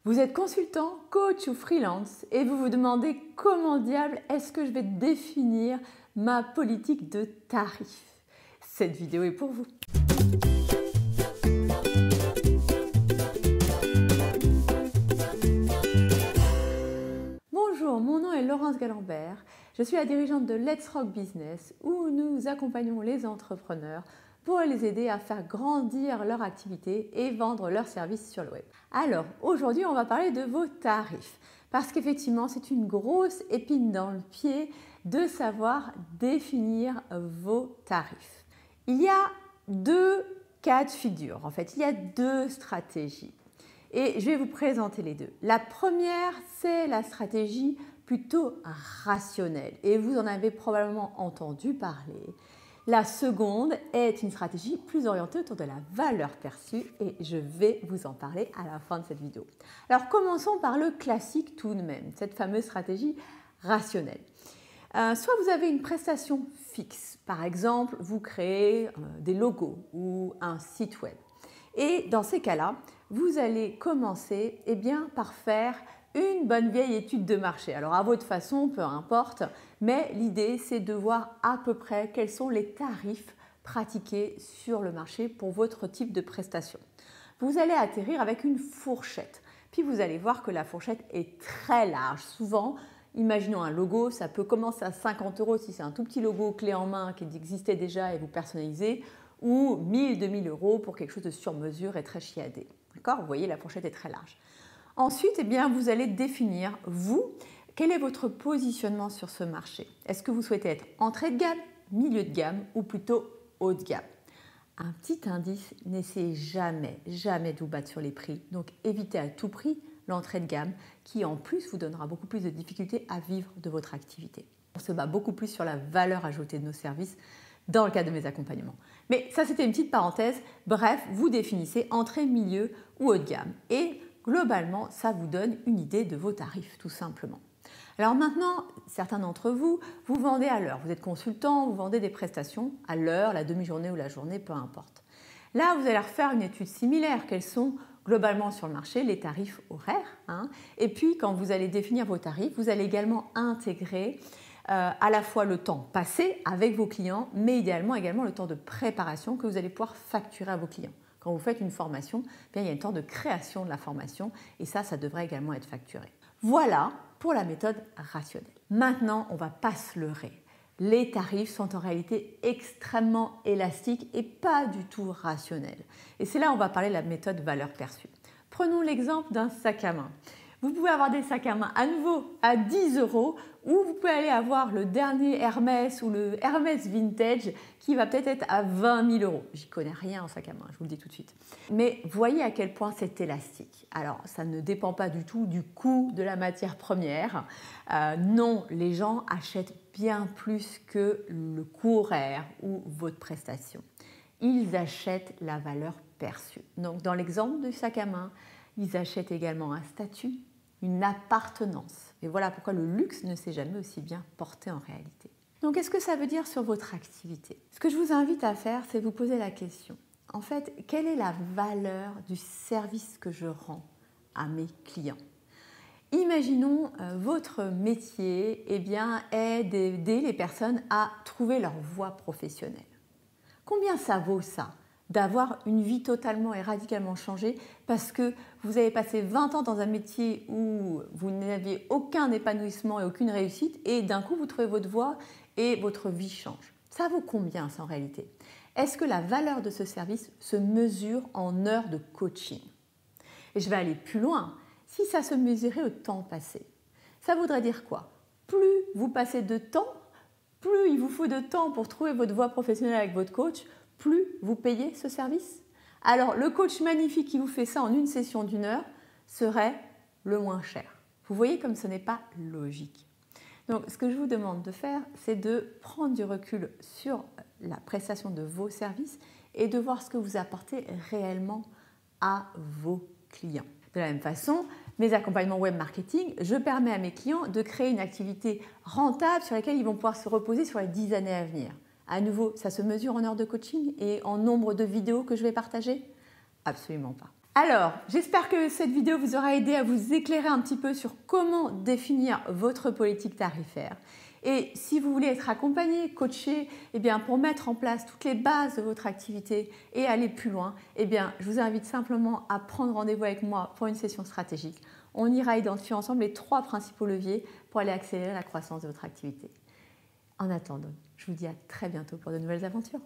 Vous êtes consultant, coach ou freelance et vous vous demandez comment diable est-ce que je vais définir ma politique de tarif. Cette vidéo est pour vous. Bonjour, mon nom est Laurence Galambert. Je suis la dirigeante de Let's Rock Business où nous accompagnons les entrepreneurs pour les aider à faire grandir leur activité et vendre leurs services sur le web. Alors, aujourd'hui, on va parler de vos tarifs parce qu'effectivement, c'est une grosse épine dans le pied de savoir définir vos tarifs. Il y a deux cas de figure, en fait, il y a deux stratégies. Et je vais vous présenter les deux. La première, c'est la stratégie plutôt rationnelle et vous en avez probablement entendu parler. La seconde est une stratégie plus orientée autour de la valeur perçue et je vais vous en parler à la fin de cette vidéo. Alors commençons par le classique tout de même, cette fameuse stratégie rationnelle. Soit vous avez une prestation fixe, par exemple vous créez des logos ou un site web. Et dans ces cas-là, vous allez commencer par faire une bonne vieille étude de marché. Alors à votre façon, peu importe, mais l'idée c'est de voir à peu près quels sont les tarifs pratiqués sur le marché pour votre type de prestation. Vous allez atterrir avec une fourchette, puis vous allez voir que la fourchette est très large. Souvent, imaginons un logo, ça peut commencer à 50 € si c'est un tout petit logo clé en main qui existait déjà et vous personnalisez, ou 1000, 2000 € pour quelque chose de sur mesure et très chiadé. D'accord ? Vous voyez, la fourchette est très large. Ensuite, vous allez définir, vous, quel est votre positionnement sur ce marché. Est-ce que vous souhaitez être entrée de gamme, milieu de gamme ou plutôt haut de gamme? Un petit indice, n'essayez jamais de vous battre sur les prix. Donc, évitez à tout prix l'entrée de gamme qui, en plus, vous donnera beaucoup plus de difficultés à vivre de votre activité. On se bat beaucoup plus sur la valeur ajoutée de nos services dans le cadre de mes accompagnements. Mais ça, c'était une petite parenthèse. Bref, vous définissez entrée, milieu ou haut de gamme. Et globalement, ça vous donne une idée de vos tarifs, tout simplement. Alors maintenant, certains d'entre vous, vous vendez à l'heure. Vous êtes consultant, vous vendez des prestations à l'heure, la demi-journée ou la journée, peu importe. Là, vous allez refaire une étude similaire. Quels sont globalement sur le marché les tarifs horaires, Et puis, quand vous allez définir vos tarifs, vous allez également intégrer à la fois le temps passé avec vos clients, mais également le temps de préparation que vous allez pouvoir facturer à vos clients. Quand vous faites une formation, il y a un temps de création de la formation et ça devrait également être facturé. Voilà pour la méthode rationnelle. Maintenant, on ne va pas se leurrer. Les tarifs sont en réalité extrêmement élastiques et pas du tout rationnels. Et c'est là où on va parler de la méthode valeur perçue. Prenons l'exemple d'un sac à main. Vous pouvez avoir des sacs à main à nouveau à 10 € ou vous pouvez aller avoir le dernier Hermès ou le Hermès Vintage qui va peut-être être à 20 000 €. J'y connais rien en sac à main, je vous le dis tout de suite. Mais voyez à quel point c'est élastique. Alors, ça ne dépend pas du tout du coût de la matière première. Non, les gens achètent bien plus que le coût horaire ou votre prestation. Ils achètent la valeur perçue. Donc, dans l'exemple du sac à main, ils achètent également un statut, une appartenance. Et voilà pourquoi le luxe ne s'est jamais aussi bien porté en réalité. Donc, qu'est-ce que ça veut dire sur votre activité? Ce que je vous invite à faire, c'est vous poser la question. En fait, quelle est la valeur du service que je rends à mes clients? Imaginons votre métier est d'aider les personnes à trouver leur voie professionnelle. Combien ça vaut ça? D'avoir une vie totalement et radicalement changée parce que vous avez passé 20 ans dans un métier où vous n'aviez aucun épanouissement et aucune réussite et d'un coup vous trouvez votre voie et votre vie change. Ça vaut combien ça en réalité? Est-ce que la valeur de ce service se mesure en heures de coaching? Et je vais aller plus loin. Si ça se mesurait au temps passé, ça voudrait dire quoi? Plus vous passez de temps, plus il vous faut de temps pour trouver votre voie professionnelle avec votre coach, plus vous payez ce service. Alors, le coach magnifique qui vous fait ça en une session d'1 heure serait le moins cher. Vous voyez comme ce n'est pas logique. Donc, ce que je vous demande de faire, c'est de prendre du recul sur la prestation de vos services et de voir ce que vous apportez réellement à vos clients. De la même façon, mes accompagnements web marketing, je permets à mes clients de créer une activité rentable sur laquelle ils vont pouvoir se reposer sur les 10 années à venir. À nouveau, ça se mesure en heures de coaching et en nombre de vidéos que je vais partager? Absolument pas. Alors, j'espère que cette vidéo vous aura aidé à vous éclairer un petit peu sur comment définir votre politique tarifaire. Et si vous voulez être accompagné, coaché, pour mettre en place toutes les bases de votre activité et aller plus loin, je vous invite simplement à prendre rendez-vous avec moi pour une session stratégique. On ira identifier ensemble les 3 principaux leviers pour aller accélérer la croissance de votre activité. En attendant, je vous dis à très bientôt pour de nouvelles aventures.